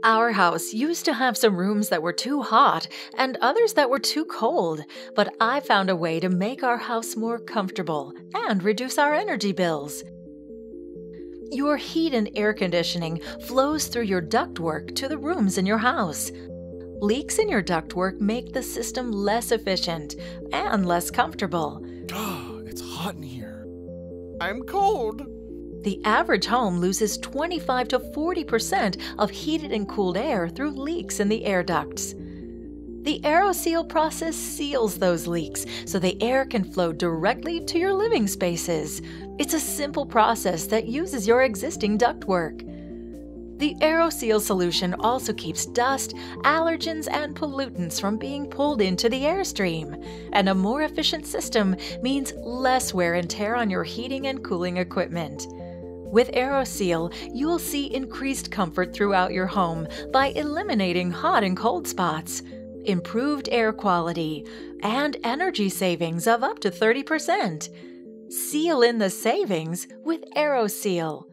Our house used to have some rooms that were too hot and others that were too cold, but I found a way to make our house more comfortable and reduce our energy bills. Your heat and air conditioning flows through your ductwork to the rooms in your house. Leaks in your ductwork make the system less efficient and less comfortable. It's hot in here. I'm cold. The average home loses 25 to 40% of heated and cooled air through leaks in the air ducts. The aeroseal process seals those leaks so the air can flow directly to your living spaces. It's a simple process that uses your existing ductwork. The aeroseal solution also keeps dust, allergens, and pollutants from being pulled into the airstream. And a more efficient system means less wear and tear on your heating and cooling equipment. With aeroseal, you'll see increased comfort throughout your home by eliminating hot and cold spots, improved air quality, and energy savings of up to 30%. Seal in the savings with aeroseal.